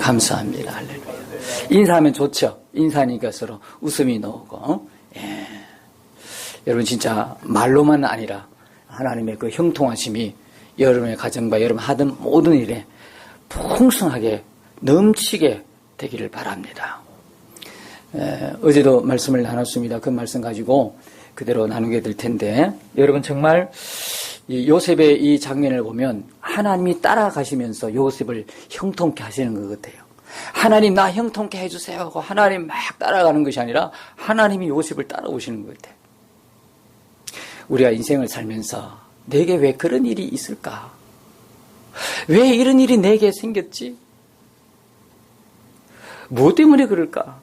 감사합니다. 할렐루야. 인사하면 좋죠. 인사하니까 서로 웃음이 나오고. 예. 여러분 진짜 말로만 아니라 하나님의 그 형통하심이 여러분의 가정과 여러분 하던 모든 일에 풍성하게 넘치게 되기를 바랍니다. 어제도 말씀을 나눴습니다. 그 말씀 가지고 그대로 나누게 될 텐데, 여러분 정말 이 요셉의 이 장면을 보면 하나님이 따라가시면서 요셉을 형통케 하시는 것 같아요. 하나님 나 형통케 해주세요 하고 하나님 막 따라가는 것이 아니라 하나님이 요셉을 따라오시는 것 같아요. 우리가 인생을 살면서 내게 왜 그런 일이 있을까? 왜 이런 일이 내게 생겼지? 무엇 때문에 그럴까?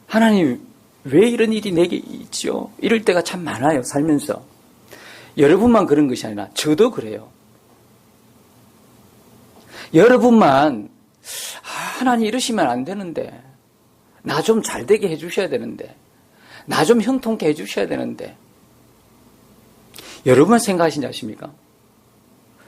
하나님 왜 이런 일이 내게 있지요? 이럴 때가 참 많아요. 살면서. 여러분만 그런 것이 아니라 저도 그래요. 여러분만 하나님 이러시면 안 되는데, 나 좀 잘되게 해주셔야 되는데, 나 좀 형통케 해주셔야 되는데, 여러분만 생각하시지 않습니까?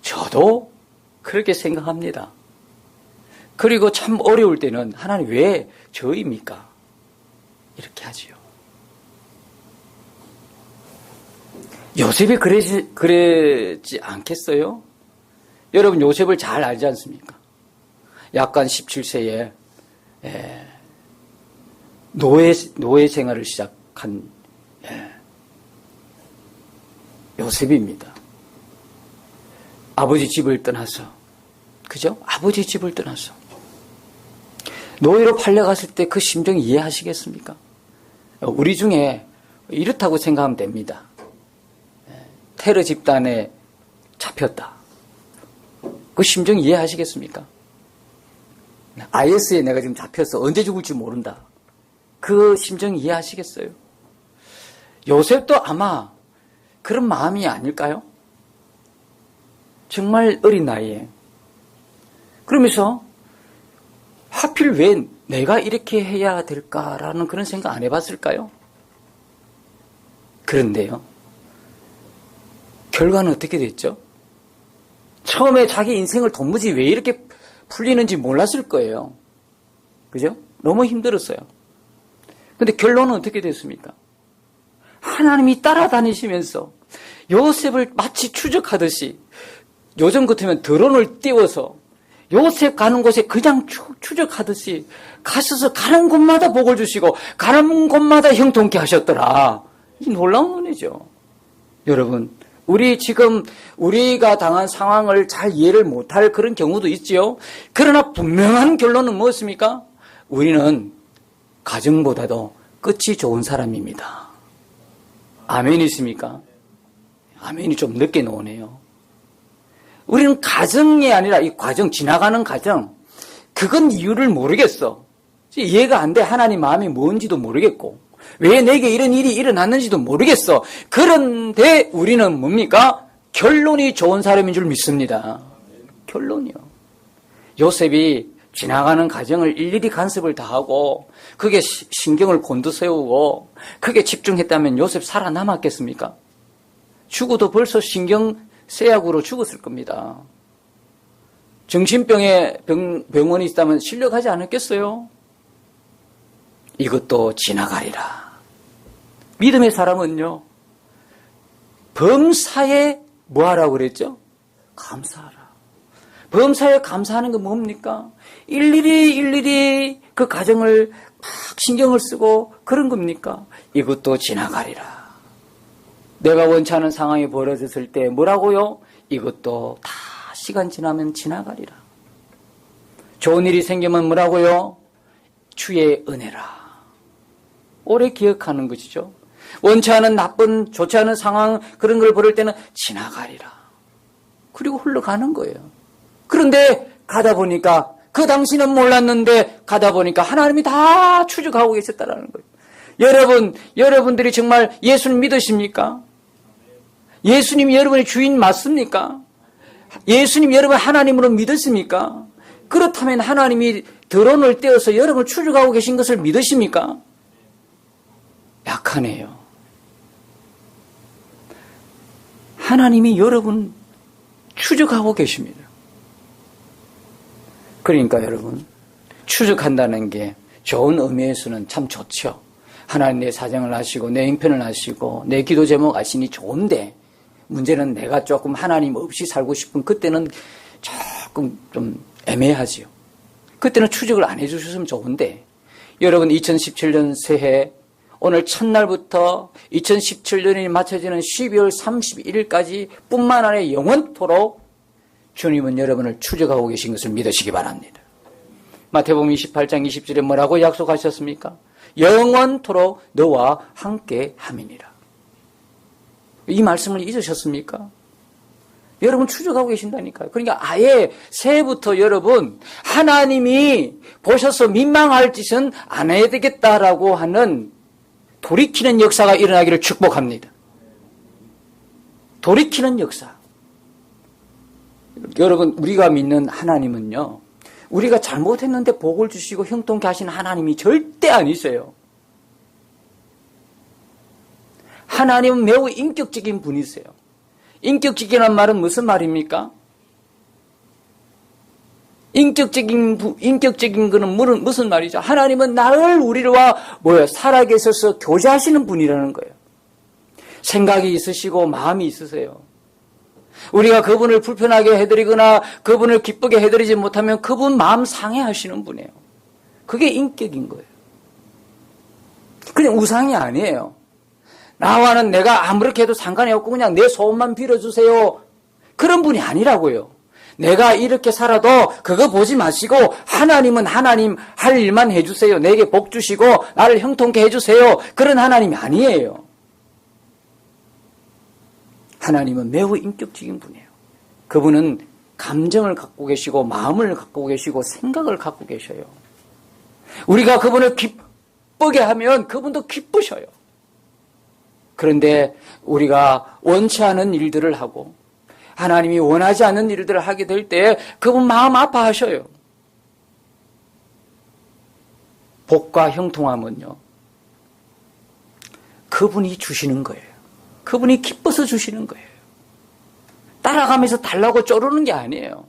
저도 그렇게 생각합니다. 그리고 참 어려울 때는 하나님 왜 저입니까? 이렇게 하지요. 요셉이 그랬지 않겠어요? 여러분 요셉을 잘 알지 않습니까? 약간 17세에 노예 생활을 시작한 요셉입니다. 아버지 집을 떠나서, 그죠? 아버지 집을 떠나서 노예로 팔려갔을 때 그 심정 이해하시겠습니까? 우리 중에 이렇다고 생각하면 됩니다. 테러 집단에 잡혔다. 그 심정 이해하시겠습니까? IS에 내가 지금 잡혀서 언제 죽을지 모른다. 그 심정 이해하시겠어요? 요셉도 아마 그런 마음이 아닐까요? 정말 어린 나이에. 그러면서 하필 왜 내가 이렇게 해야 될까라는 그런 생각 안 해봤을까요? 그런데요, 결과는 어떻게 됐죠? 처음에 자기 인생을 도무지 왜 이렇게 풀리는지 몰랐을 거예요. 그죠? 너무 힘들었어요. 근데 결론은 어떻게 됐습니까? 하나님이 따라다니시면서 요셉을 마치 추적하듯이, 요즘 같으면 드론을 띄워서 요셉 가는 곳에 그냥 추적하듯이 가셔서 가는 곳마다 복을 주시고 가는 곳마다 형통케 하셨더라. 이 놀라운 은혜죠. 여러분, 우리가 당한 상황을 잘 이해를 못할 그런 경우도 있지요. 그러나 분명한 결론은 무엇입니까? 우리는 가정보다도 끝이 좋은 사람입니다. 아멘이십니까? 아멘이 좀 늦게 나오네요. 우리는 가정이 아니라 이 과정, 지나가는 과정, 그건 이유를 모르겠어. 이해가 안 돼. 하나님 마음이 뭔지도 모르겠고, 왜 내게 이런 일이 일어났는지도 모르겠어. 그런데 우리는 뭡니까? 결론이 좋은 사람인 줄 믿습니다. 결론이요. 요셉이 지나가는 과정을 일일이 간섭을 다하고 그게 신경을 곤두세우고 그게 집중했다면 요셉 살아남았겠습니까? 죽어도 벌써 신경쇠약으로 죽었을 겁니다. 정신병에 병원이 있다면 실려가지 않았겠어요? 이것도 지나가리라. 믿음의 사람은요, 범사에 뭐하라고 그랬죠? 감사하라. 범사에 감사하는 건 뭡니까? 일일이 그 가정을 막 신경을 쓰고 그런 겁니까? 이것도 지나가리라. 내가 원치 않은 상황이 벌어졌을 때 뭐라고요? 이것도 다 시간 지나면 지나가리라. 좋은 일이 생기면 뭐라고요? 주의 은혜라. 오래 기억하는 것이죠. 원치 않은 나쁜, 좋지 않은 상황, 그런 걸 벌일 때는 지나가리라. 그리고 흘러가는 거예요. 그런데 가다 보니까, 그 당시는 몰랐는데 가다 보니까 하나님이 다 추적하고 계셨다라는 거예요. 여러분들이 정말 예수님 믿으십니까? 예수님이 여러분의 주인 맞습니까? 예수님 여러분 하나님으로 믿으십니까? 그렇다면 하나님이 드론을 떼어서 여러분을 추적하고 계신 것을 믿으십니까? 약하네요. 하나님이 여러분 추적하고 계십니다. 그러니까 여러분, 추적한다는 게 좋은 의미에서는 참 좋죠. 하나님 내 사정을 아시고 내 형편을 아시고 내 기도 제목 아시니 좋은데, 문제는 내가 조금 하나님 없이 살고 싶은 그때는 조금 좀 애매하지요. 그때는 추적을 안 해주셨으면 좋은데, 여러분 2017년 새해 오늘 첫날부터 2017년이 맞춰지는 12월 31일까지 뿐만 아니라 영원토록 주님은 여러분을 추적하고 계신 것을 믿으시기 바랍니다. 마태복음 28장 20절에 뭐라고 약속하셨습니까? 영원토록 너와 함께 함이니라. 이 말씀을 잊으셨습니까? 여러분 추적하고 계신다니까요. 그러니까 아예 새해부터 여러분 하나님이 보셔서 민망할 짓은 안 해야 되겠다라고 하는 돌이키는 역사가 일어나기를 축복합니다. 돌이키는 역사. 여러분 우리가 믿는 하나님은요, 우리가 잘못했는데 복을 주시고 형통케 하시는 하나님이 절대 아니세요. 하나님은 매우 인격적인 분이세요. 인격적이라는 말은 무슨 말입니까? 인격적인 거는 무슨 말이죠? 하나님은 늘 우리와 살아계셔서 교제하시는 분이라는 거예요. 생각이 있으시고 마음이 있으세요. 우리가 그분을 불편하게 해드리거나 그분을 기쁘게 해드리지 못하면 그분 마음 상해하시는 분이에요. 그게 인격인 거예요. 그냥 우상이 아니에요. 나와는 내가 아무렇게 해도 상관이 없고 그냥 내 소원만 빌어주세요. 그런 분이 아니라고요. 내가 이렇게 살아도 그거 보지 마시고 하나님은 하나님 할 일만 해주세요. 내게 복 주시고 나를 형통케 해주세요. 그런 하나님이 아니에요. 하나님은 매우 인격적인 분이에요. 그분은 감정을 갖고 계시고 마음을 갖고 계시고 생각을 갖고 계셔요. 우리가 그분을 기쁘게 하면 그분도 기쁘셔요. 그런데 우리가 원치 않은 일들을 하고 하나님이 원하지 않는 일들을 하게 될 때 그분 마음 아파하셔요. 복과 형통함은요, 그분이 주시는 거예요. 그분이 기뻐서 주시는 거예요. 따라가면서 달라고 쪼르는 게 아니에요.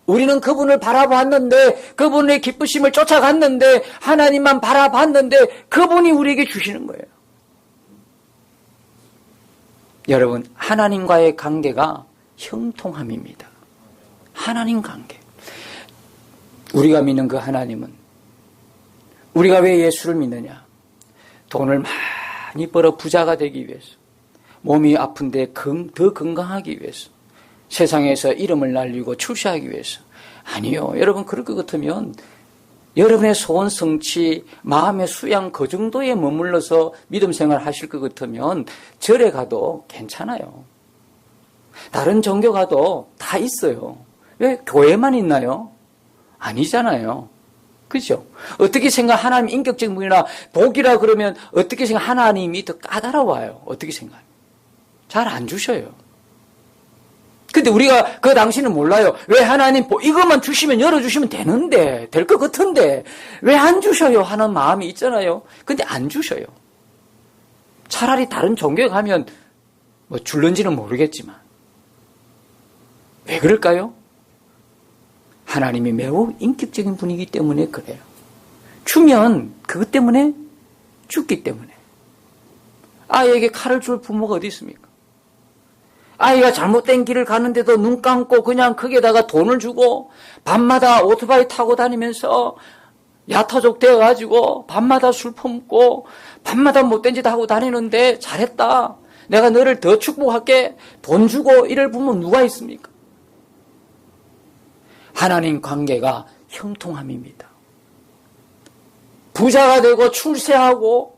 우리는 그분을 바라봤는데, 그분의 기쁘심을 쫓아갔는데, 하나님만 바라봤는데 그분이 우리에게 주시는 거예요. 여러분, 하나님과의 관계가 형통함입니다. 하나님 관계. 우리가 믿는 그 하나님은, 우리가 왜 예수를 믿느냐? 돈을 많이 벌어 부자가 되기 위해서, 몸이 아픈데 더 건강하기 위해서, 세상에서 이름을 날리고 출세하기 위해서. 아니요. 여러분, 그럴 것 같으면 여러분의 소원 성취, 마음의 수양 그 정도에 머물러서 믿음 생활 하실 것 같으면 절에 가도 괜찮아요. 다른 종교 가도 다 있어요. 왜 교회만 있나요? 아니잖아요. 그죠? 어떻게 생각, 하나님 인격적인 분이나 복이라 그러면 어떻게 생각, 하나님이 더 까다로워요. 어떻게 생각해요? 잘 안 주셔요. 근데 우리가 그 당시는 몰라요. 왜 하나님 이것만 주시면 열어주시면 되는데, 될 것 같은데 왜 안 주셔요 하는 마음이 있잖아요. 근데 안 주셔요. 차라리 다른 종교에 가면 줄는지는 모르겠지만 왜 그럴까요? 하나님이 매우 인격적인 분이기 때문에 그래요. 주면 그것 때문에, 죽기 때문에. 아이에게 칼을 줄 부모가 어디 있습니까? 아이가 잘못된 길을 가는데도 눈 감고 그냥 거기에다가 돈을 주고 밤마다 오토바이 타고 다니면서 야타족 되어가지고 밤마다 술 퍼먹고 밤마다 못된 짓 하고 다니는데 잘했다, 내가 너를 더 축복할게, 돈 주고 이럴 부모 누가 있습니까? 하나님 관계가 형통함입니다. 부자가 되고 출세하고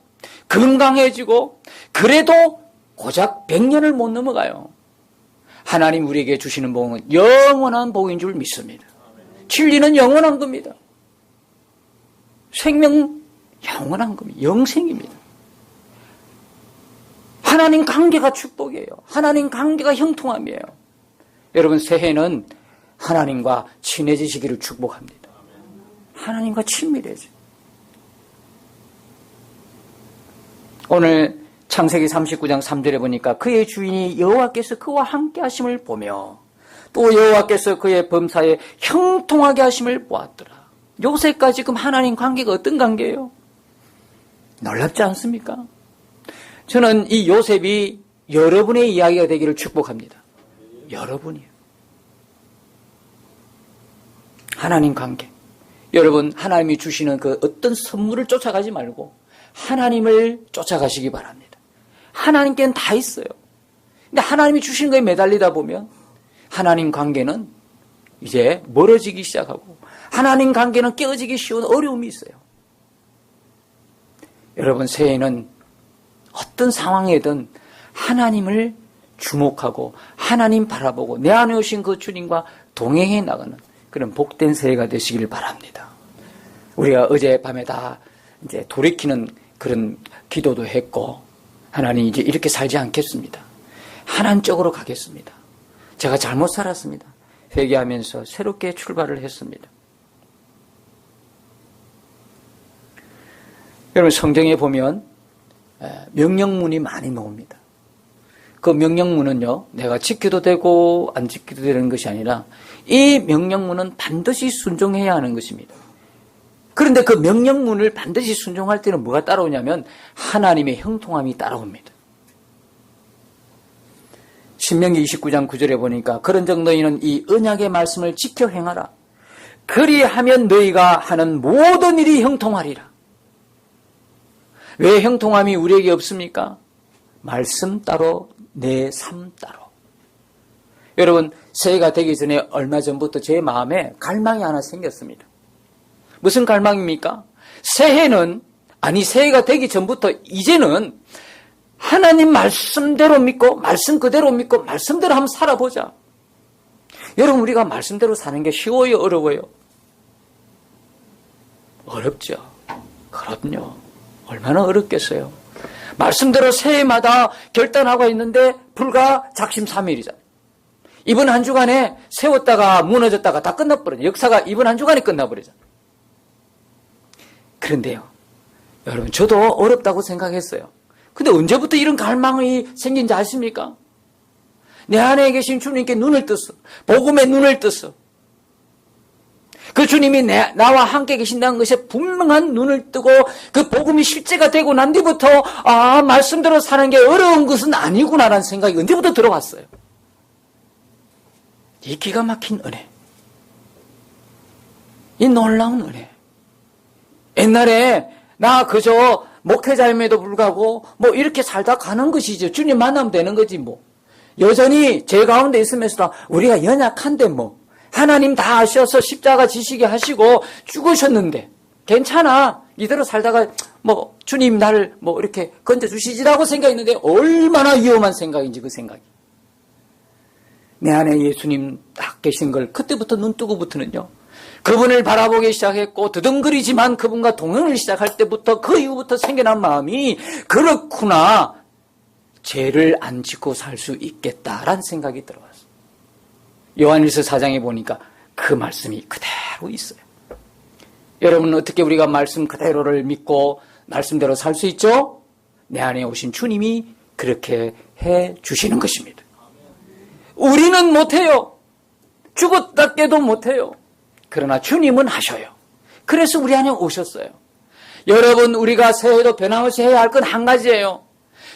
건강해지고 그래도 고작 100년을 못 넘어가요. 하나님 우리에게 주시는 복은 영원한 복인 줄 믿습니다. 진리는 영원한 겁니다. 생명 영원한 겁니다. 영생입니다. 하나님 관계가 축복이에요. 하나님 관계가 형통함이에요. 여러분, 새해는 하나님과 친해지시기를 축복합니다. 하나님과 친밀해져. 오늘 창세기 39장 3절에 보니까 그의 주인이 여호와께서 그와 함께 하심을 보며 또 여호와께서 그의 범사에 형통하게 하심을 보았더라. 요셉과 지금 하나님 관계가 어떤 관계예요? 놀랍지 않습니까? 저는 이 요셉이 여러분의 이야기가 되기를 축복합니다. 여러분이요. 하나님 관계. 여러분, 하나님이 주시는 그 어떤 선물을 쫓아가지 말고 하나님을 쫓아가시기 바랍니다. 하나님께는 다 있어요. 근데 하나님이 주시는 거에 매달리다 보면 하나님 관계는 이제 멀어지기 시작하고 하나님 관계는 깨어지기 쉬운 어려움이 있어요. 여러분, 새해에는 어떤 상황이든 하나님을 주목하고 하나님 바라보고 내 안에 오신 그 주님과 동행해 나가는 그런 복된 새해가 되시길 바랍니다. 우리가 어젯밤에 다 이제 돌이키는 그런 기도도 했고, 하나님 이제 이렇게 살지 않겠습니다. 하나님 쪽으로 가겠습니다. 제가 잘못 살았습니다. 회개하면서 새롭게 출발을 했습니다. 여러분, 성경에 보면 명령문이 많이 나옵니다. 그 명령문은요, 내가 지켜도 되고 안 지켜도 되는 것이 아니라 이 명령문은 반드시 순종해야 하는 것입니다. 그런데 그 명령문을 반드시 순종할 때는 뭐가 따라오냐면 하나님의 형통함이 따라옵니다. 신명기 29장 9절에 보니까 그런즉 너희는 이 언약의 말씀을 지켜 행하라. 그리하면 너희가 하는 모든 일이 형통하리라. 왜 형통함이 우리에게 없습니까? 말씀 따로 내 삶 따로. 여러분, 새해가 되기 전에 얼마 전부터 제 마음에 갈망이 하나 생겼습니다. 무슨 갈망입니까? 새해가 되기 전부터 이제는 하나님 말씀대로 믿고 말씀 그대로 믿고 말씀대로 한번 살아보자. 여러분, 우리가 말씀대로 사는 게 쉬워요, 어려워요? 어렵죠. 그럼요. 얼마나 어렵겠어요. 말씀대로 새해마다 결단하고 있는데 불과 작심삼일이잖아요. 이번 한 주간에 세웠다가 무너졌다가 다 끝나버려요. 역사가 이번 한 주간에 끝나버리잖아요. 그런데요, 여러분, 저도 어렵다고 생각했어요. 근데 언제부터 이런 갈망이 생긴지 아십니까? 내 안에 계신 주님께 눈을 떴어. 복음에 눈을 떴어. 그 주님이 나와 함께 계신다는 것에 분명한 눈을 뜨고 그 복음이 실제가 되고 난 뒤부터 말씀대로 사는 게 어려운 것은 아니구나라는 생각이 언제부터 들어왔어요. 이 기가 막힌 은혜, 이 놀라운 은혜. 옛날에 나 그저 목회자임에도 불구하고 뭐 이렇게 살다 가는 것이죠. 주님 만나면 되는 거지 뭐. 여전히 제 가운데 있으면서도 우리가 연약한데 뭐. 하나님 다 아셔서 십자가 지시게 하시고 죽으셨는데 괜찮아. 이대로 살다가 뭐 주님 나를 뭐 이렇게 건져주시지라고 생각했는데 얼마나 위험한 생각인지 그 생각이. 내 안에 예수님 딱 계신 걸 그때부터 눈 뜨고부터는요. 그분을 바라보기 시작했고 드덩거리지만 그분과 동행을 시작할 때부터 그 이후부터 생겨난 마음이 그렇구나. 죄를 안 짓고 살 수 있겠다라는 생각이 들어왔어요. 요한일서 4장에 보니까 그 말씀이 그대로 있어요. 여러분은 어떻게 우리가 말씀 그대로를 믿고 말씀대로 살 수 있죠? 내 안에 오신 주님이 그렇게 해 주시는 것입니다. 우리는 못해요. 죽었다 깨도 못해요. 그러나 주님은 하셔요. 그래서 우리 안에 오셨어요. 여러분, 우리가 새해도 변함없이 해야 할 건 한 가지예요.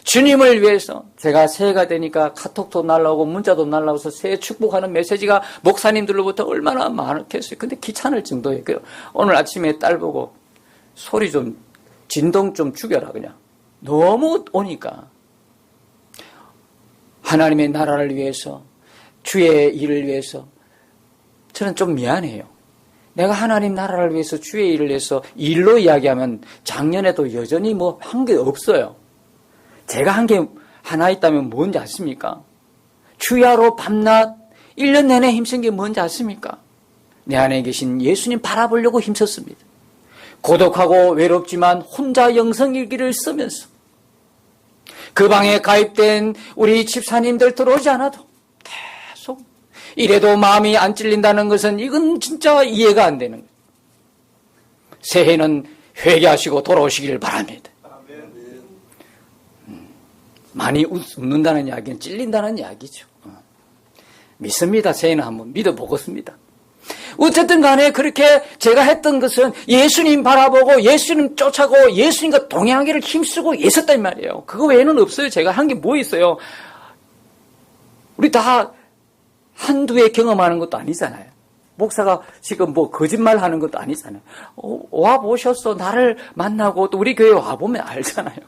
주님을 위해서. 제가 새해가 되니까 카톡도 날라오고 문자도 날라와서 새해 축복하는 메시지가 목사님들로부터 얼마나 많겠어요. 근데 귀찮을 정도예요. 오늘 아침에 딸 보고 소리 좀 진동 좀 죽여라 그냥. 너무 오니까. 하나님의 나라를 위해서, 주의 일을 위해서 저는 좀 미안해요. 내가 하나님 나라를 위해서 주의 일을 위해서 일로 이야기하면 작년에도 여전히 뭐 한 게 없어요. 제가 한 게 하나 있다면 뭔지 아십니까? 주야로 밤낮 1년 내내 힘쓴 게 뭔지 아십니까? 내 안에 계신 예수님 바라보려고 힘썼습니다. 고독하고 외롭지만 혼자 영성일기를 쓰면서 그 방에 가입된 우리 집사님들 들어오지 않아도 계속 이래도 마음이 안 찔린다는 것은 이건 진짜 이해가 안 되는 거예요. 새해는 회개하시고 돌아오시기를 바랍니다. 많이 웃는다는 이야기는 찔린다는 이야기죠. 믿습니다. 새해는 한번 믿어보겠습니다. 어쨌든 간에 그렇게 제가 했던 것은 예수님 바라보고 예수님 쫓아고 예수님과 동행하기를 힘쓰고 있었단 말이에요. 그거 외에는 없어요. 제가 한 게 뭐 있어요. 우리 다 한두 해 경험하는 것도 아니잖아요. 목사가 지금 뭐 거짓말 하는 것도 아니잖아요. 와보셨어. 나를 만나고 또 우리 교회 와보면 알잖아요.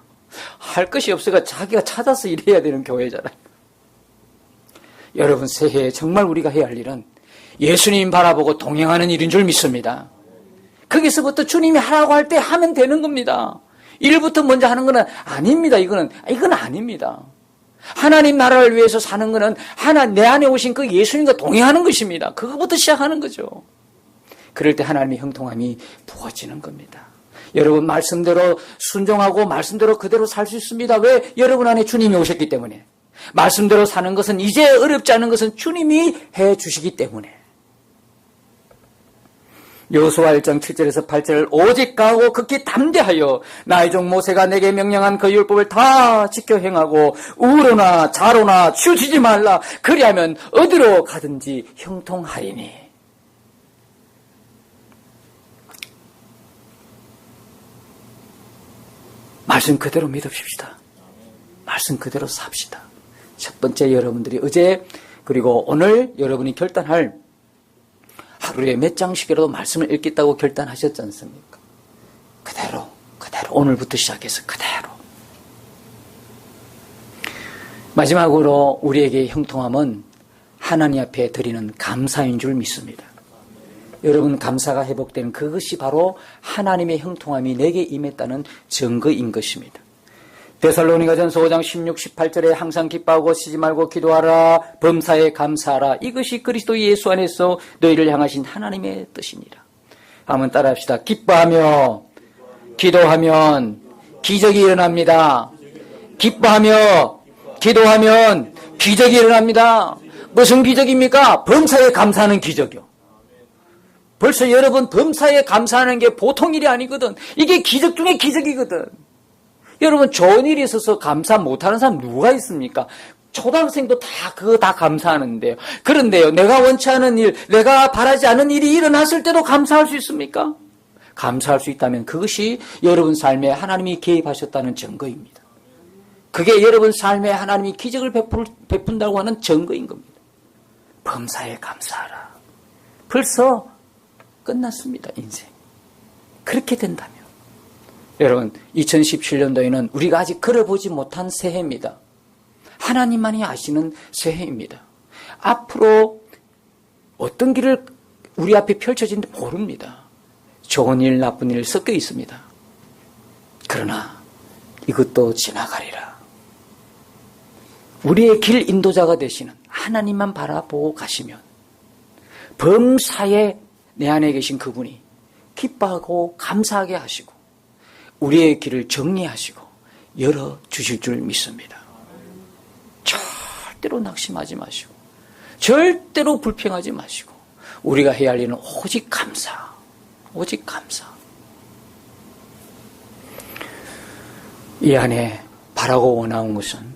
할 것이 없으니까 자기가 찾아서 일해야 되는 교회잖아요. 여러분, 새해에 정말 우리가 해야 할 일은 예수님 바라보고 동행하는 일인 줄 믿습니다. 거기서부터 주님이 하라고 할 때 하면 되는 겁니다. 일부터 먼저 하는 건 아닙니다. 이건 아닙니다. 하나님 나라를 위해서 사는 것은 내 안에 오신 그 예수님과 동행하는 것입니다. 그거부터 시작하는 거죠. 그럴 때 하나님의 형통함이 부어지는 겁니다. 여러분, 말씀대로 순종하고 말씀대로 그대로 살 수 있습니다. 왜? 여러분 안에 주님이 오셨기 때문에. 말씀대로 사는 것은 이제 어렵지 않은 것은 주님이 해 주시기 때문에. 여호수아 1장 7절에서 8절 오직 가고 극히 담대하여 나의 종 모세가 내게 명령한 그 율법을 다 지켜 행하고 우로나 좌로나 치우치지 말라. 그리하면 어디로 가든지 형통하리니. 말씀 그대로 믿읍시다. 말씀 그대로 삽시다. 첫 번째, 여러분들이 어제 그리고 오늘 여러분이 결단할 하루에 몇 장씩이라도 말씀을 읽겠다고 결단하셨지 않습니까? 그대로 오늘부터 시작해서 그대로. 마지막으로 우리에게 형통함은 하나님 앞에 드리는 감사인 줄 믿습니다. 여러분, 감사가 회복되는 그것이 바로 하나님의 형통함이 내게 임했다는 증거인 것입니다. 데살로니가전서 5장 16, 18절에 항상 기뻐하고 쉬지 말고 기도하라. 범사에 감사하라. 이것이 그리스도 예수 안에서 너희를 향하신 하나님의 뜻이니라. 한번 따라합시다. 기뻐하며 기도하면 기적이 일어납니다. 기뻐하며 기도하면 기적이 일어납니다. 무슨 기적입니까? 범사에 감사하는 기적이요. 벌써 여러분, 범사에 감사하는 게 보통 일이 아니거든. 이게 기적 중에 기적이거든. 여러분, 좋은 일이 있어서 감사 못하는 사람 누가 있습니까? 초등학생도 그거 다 감사하는데요. 그런데요, 내가 원치 않은 일, 내가 바라지 않은 일이 일어났을 때도 감사할 수 있습니까? 감사할 수 있다면 그것이 여러분 삶에 하나님이 개입하셨다는 증거입니다. 그게 여러분 삶에 하나님이 기적을 베푼다고 하는 증거인 겁니다. 범사에 감사하라. 벌써 끝났습니다, 인생. 그렇게 된다면. 여러분, 2017년도에는 우리가 아직 걸어보지 못한 새해입니다. 하나님만이 아시는 새해입니다. 앞으로 어떤 길을 우리 앞에 펼쳐진지 모릅니다. 좋은 일, 나쁜 일 섞여 있습니다. 그러나 이것도 지나가리라. 우리의 길 인도자가 되시는 하나님만 바라보고 가시면 범사에 내 안에 계신 그분이 기뻐하고 감사하게 하시고 우리의 길을 정리하시고 열어주실 줄 믿습니다. 절대로 낙심하지 마시고 절대로 불평하지 마시고 우리가 해야 할 일은 오직 감사, 오직 감사. 이 안에 바라고 원하는 것은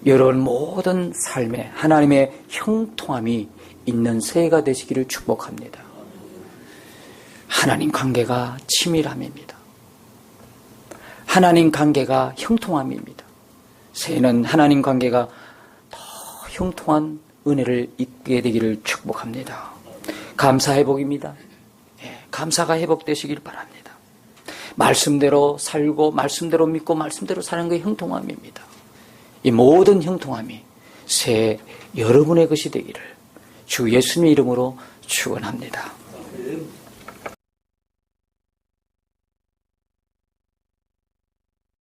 여러분 모든 삶에 하나님의 형통함이 있는 새해가 되시기를 축복합니다. 하나님 관계가 치밀함입니다. 하나님 관계가 형통함입니다. 새해는 하나님 관계가 더 형통한 은혜를 입게 되기를 축복합니다. 감사 회복입니다. 감사가 회복되시길 바랍니다. 말씀대로 살고 말씀대로 믿고 말씀대로 사는 게 형통함입니다. 이 모든 형통함이 새해 여러분의 것이 되기를 주 예수님의 이름으로 축원합니다.